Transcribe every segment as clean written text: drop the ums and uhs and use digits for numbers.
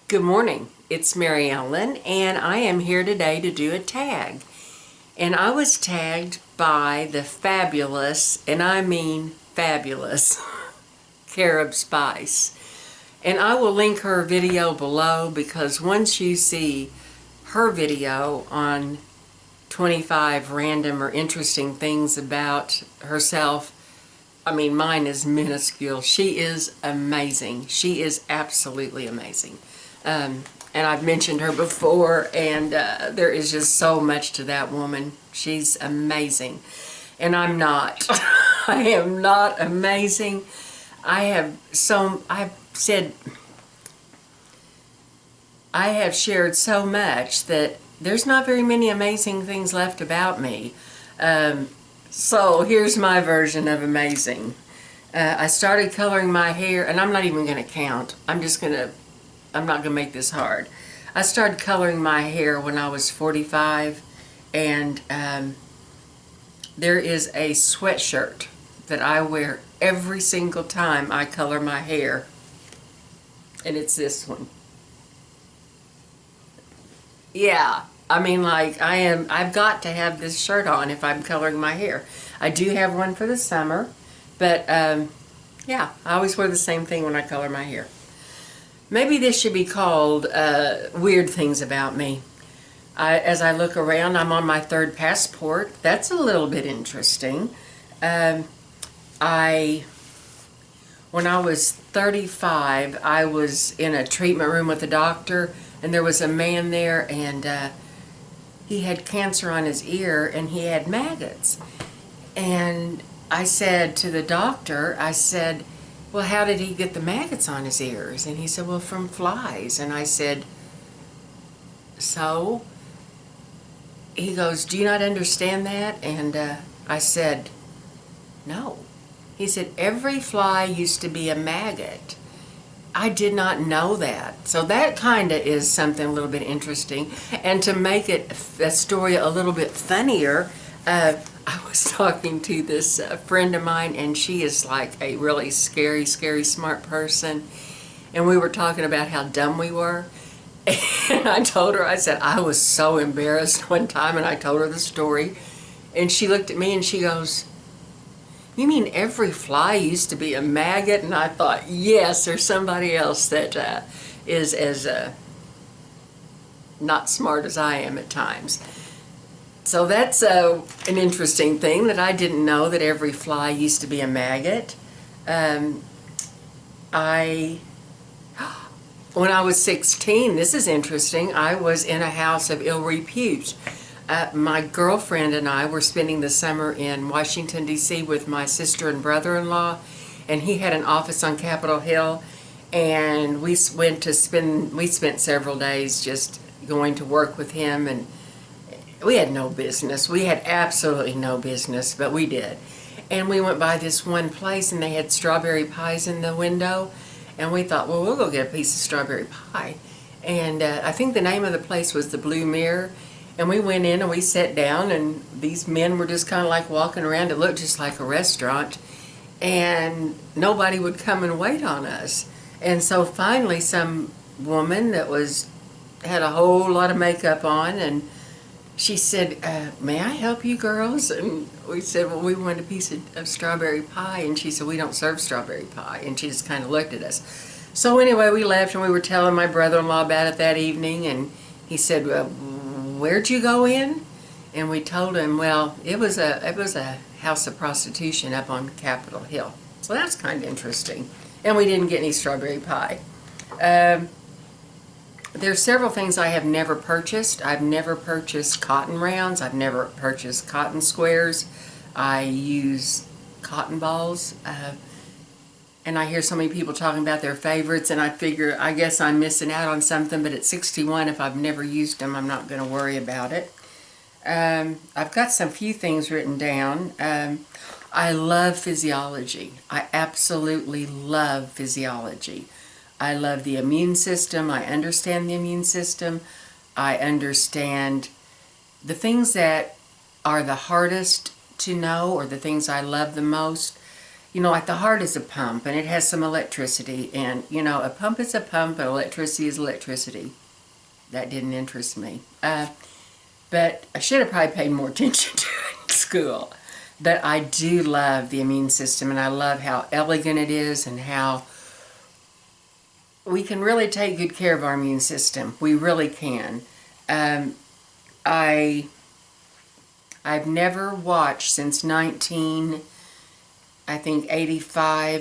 Good morning, it's Mary Ellen, and I am here today to do a tag. And I was tagged by the fabulous, and I mean fabulous, Carib Spice. And I will link her video below because once you see her video on 25 random or interesting things about herself, I mean, mine is minuscule. She is amazing. She is absolutely amazing. And I've mentioned her before, and there is just so much to that woman. She's amazing. And I'm not. I am not amazing. I've shared so much that there's not very many amazing things left about me. So here's my version of amazing. I started coloring my hair, and I'm not even going to count. I'm not going to make this hard. I started coloring my hair when I was 45, and there is a sweatshirt that I wear every single time I color my hair, and it's this one. Yeah, I mean, like, I've got to have this shirt on if I'm coloring my hair. I do have one for the summer, but yeah, I always wear the same thing when I color my hair. Maybe this should be called Weird Things About Me. As I look around, I'm on my third passport. That's a little bit interesting. When I was 35, I was in a treatment room with a doctor, and there was a man there, and he had cancer on his ear, and he had maggots. And I said to the doctor, I said, well, how did he get the maggots on his ears? And he said, well, from flies. And I said, so? He goes, do you not understand that? And I said, no. He said, every fly used to be a maggot. I did not know that. So that kind of is something a little bit interesting. And to make it a story a little bit funnier, I was talking to this friend of mine, and she is like a really scary, smart person. And we were talking about how dumb we were. And I told her, I said, I was so embarrassed one time, and I told her the story. And she looked at me and she goes, you mean every fly used to be a maggot? And I thought, yes, there's somebody else that is as not smart as I am at times. So that's an interesting thing, that I didn't know that every fly used to be a maggot. When I was 16, this is interesting, I was in a house of ill repute. My girlfriend and I were spending the summer in Washington, D.C. with my sister and brother-in-law, and he had an office on Capitol Hill, and we spent several days just going to work with him, and we had no business. We had absolutely no business, but we did. And we went by this one place, and they had strawberry pies in the window, and we thought, well, we'll go get a piece of strawberry pie. And I think the name of the place was the Blue Mirror. And we went in and we sat down, and these men were just kind of like walking around. It looked just like a restaurant, and nobody would come and wait on us. And so finally some woman that had a whole lot of makeup on, and she said, may I help you girls? And we said, well, we want a piece of strawberry pie. And she said, we don't serve strawberry pie. And she just kind of looked at us. So anyway, we left, and we were telling my brother-in-law about it that evening, and he said, where'd you go in? And we told him, well, it was a house of prostitution up on Capitol Hill. So that's kind of interesting. And we didn't get any strawberry pie. There's several things I have never purchased. I've never purchased cotton rounds. I've never purchased cotton squares. I use cotton balls. And I hear so many people talking about their favorites, and I figure, I guess I'm missing out on something, but at 61, if I've never used them, I'm not going to worry about it. I've got some few things written down. I love physiology. I absolutely love physiology. I love the immune system. I understand the immune system. I understand the things that are the hardest to know, or the things I love the most. you know, like the heart is a pump and it has some electricity, and, you know, a pump is a pump and electricity is electricity. That didn't interest me. But I should have probably paid more attention to it in school. But I do love the immune system, and I love how elegant it is and how we can really take good care of our immune system. We really can. I've never watched since 85.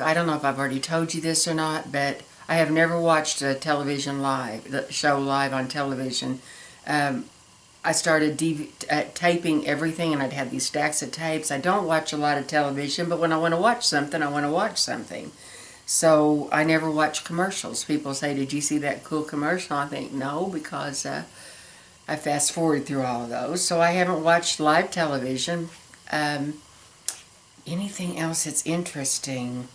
I don't know if I've already told you this or not, but I have never watched a television live, the show live on television. I started taping everything, and I'd have these stacks of tapes. I don't watch a lot of television, but when I want to watch something, I want to watch something. So I never watch commercials. People say, did you see that cool commercial? I think, no, because I fast forward through all of those. So I haven't watched live television. Anything else that's interesting?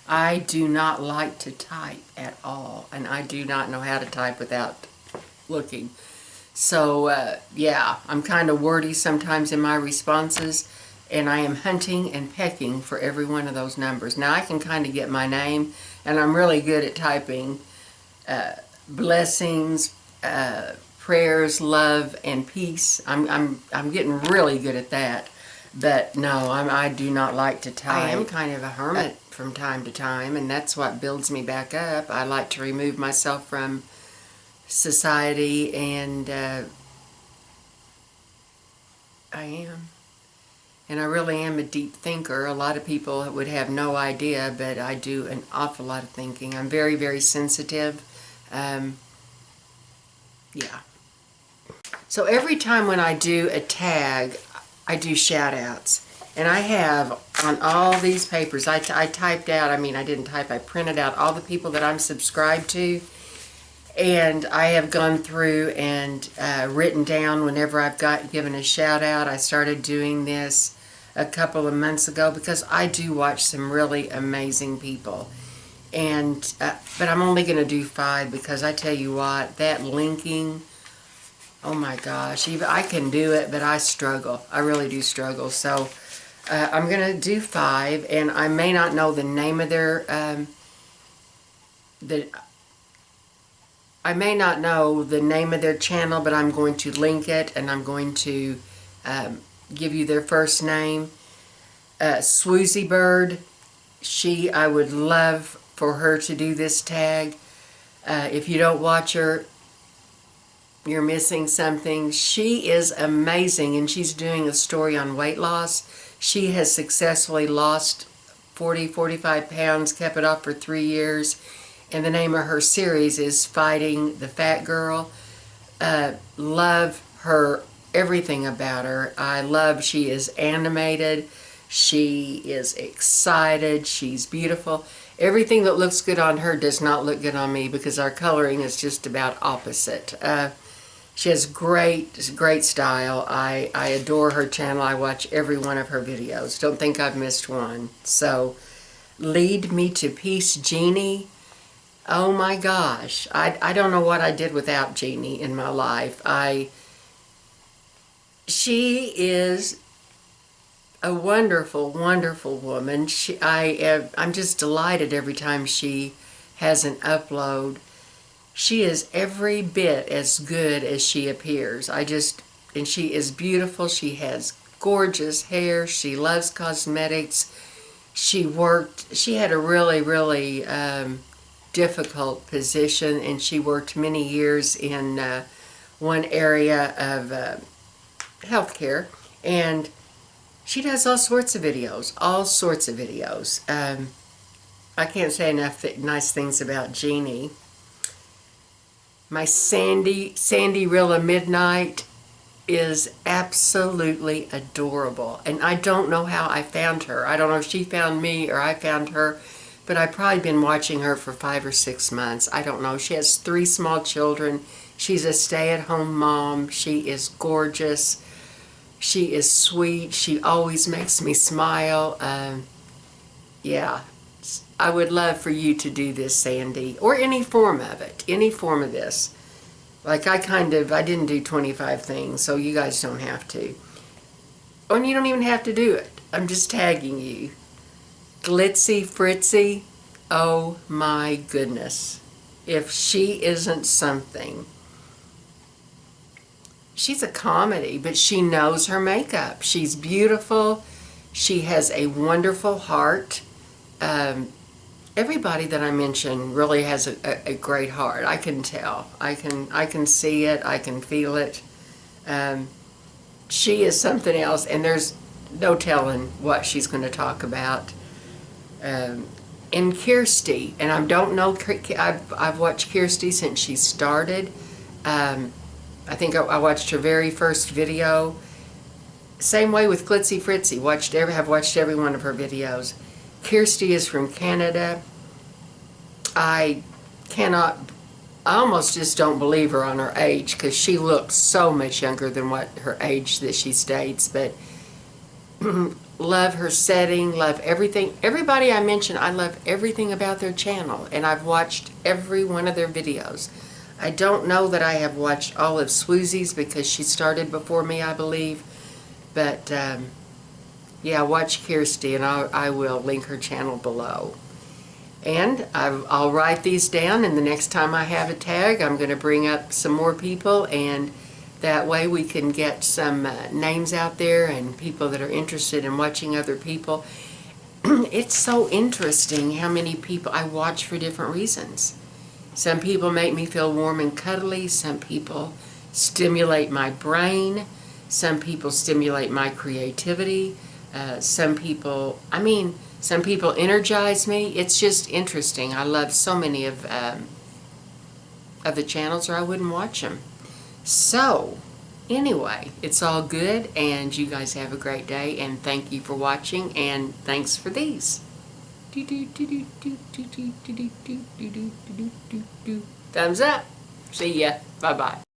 I do not like to type at all, and I do not know how to type without looking. So, yeah, I'm kind of wordy sometimes in my responses, and I am hunting and pecking for every one of those numbers. Now, I can kind of get my name, and I'm really good at typing blessings, prayers, love, and peace. I'm getting really good at that. But no, I do not like to type. I am kind of a hermit from time to time, and that's what builds me back up. I like to remove myself from society, and I am. And I really am a deep thinker. A lot of people would have no idea, but I do an awful lot of thinking. I'm very, very sensitive. Yeah. So every time when I do a tag, I do shout outs. And I have on all these papers, I typed out, I didn't type, I printed out all the people that I'm subscribed to. And I have gone through and written down whenever I've given a shout out. I started doing this a couple of months ago because I do watch some really amazing people. And but I'm only going to do 5 because I tell you what, that linking, oh my gosh, I can do it, but I struggle. I really do struggle. So I'm going to do 5, and I may not know the name of their I may not know the name of their channel, but I'm going to link it, and I'm going to give you their first name. Swoozebird, I would love for her to do this tag. If you don't watch her, you're missing something. She is amazing, and she's doing a story on weight loss. She has successfully lost 45 pounds, kept it off for 3 years. And the name of her series is Fighting the Fat Girl. Love her, everything about her. She is animated. She is excited. She's beautiful. Everything that looks good on her does not look good on me because our coloring is just about opposite. She has great style. I adore her channel. I watch every one of her videos. Don't think I've missed one. So, LeadMeToPiece Jeanie. Oh my gosh, I don't know what I did without Jeanie in my life. She is a wonderful, wonderful woman. I'm just delighted every time she has an upload. She is every bit as good as she appears. And she is beautiful. She has gorgeous hair. She loves cosmetics. She had a really, really difficult position, and she worked many years in one area of healthcare, and she does all sorts of videos. I can't say enough nice things about Jeanie. My Sandyrellamidnight is absolutely adorable, and I don't know how I found her. I don't know if she found me or I found her, but I've probably been watching her for 5 or 6 months. I don't know. She has 3 small children. She's a stay-at-home mom. She is gorgeous. She is sweet. She always makes me smile. Yeah, I would love for you to do this, Sandy, or any form of it, any form of this. Like I didn't do 25 things, so you guys don't have to. And you don't even have to do it. I'm just tagging you. Glitzy Fritzy, oh my goodness. If she isn't something. She's a comedy, but she knows her makeup. She's beautiful. She has a wonderful heart. Everybody that I mentioned really has a great heart. I can tell. I can see it. I can feel it. She is something else, and there's no telling what she's going to talk about. And Kirsti, and I don't know, I've watched Kirsti since she started. I think I watched her very first video. Same way with Glitzy Fritzy. Have watched every one of her videos. Kirsti is from Canada. I almost just don't believe her on her age, because she looks so much younger than what her age that she states. But love her setting, love everything. Everybody I mentioned, I love everything about their channel, and I've watched every one of their videos. I don't know that I have watched all of Swoozy's, because she started before me, I believe. But yeah, watch Kirsti, and I will link her channel below. And I'll write these down, and the next time I have a tag, I'm going to bring up some more people, and that way we can get some names out there and people that are interested in watching other people. It's so interesting how many people I watch for different reasons. Some people make me feel warm and cuddly. Some people stimulate my brain. Some people stimulate my creativity. Some people energize me. It's just interesting. I love so many of the channels, or I wouldn't watch them. So, anyway, it's all good, and you guys have a great day, and thank you for watching, and thanks for these. Thumbs up. See ya. Bye-bye.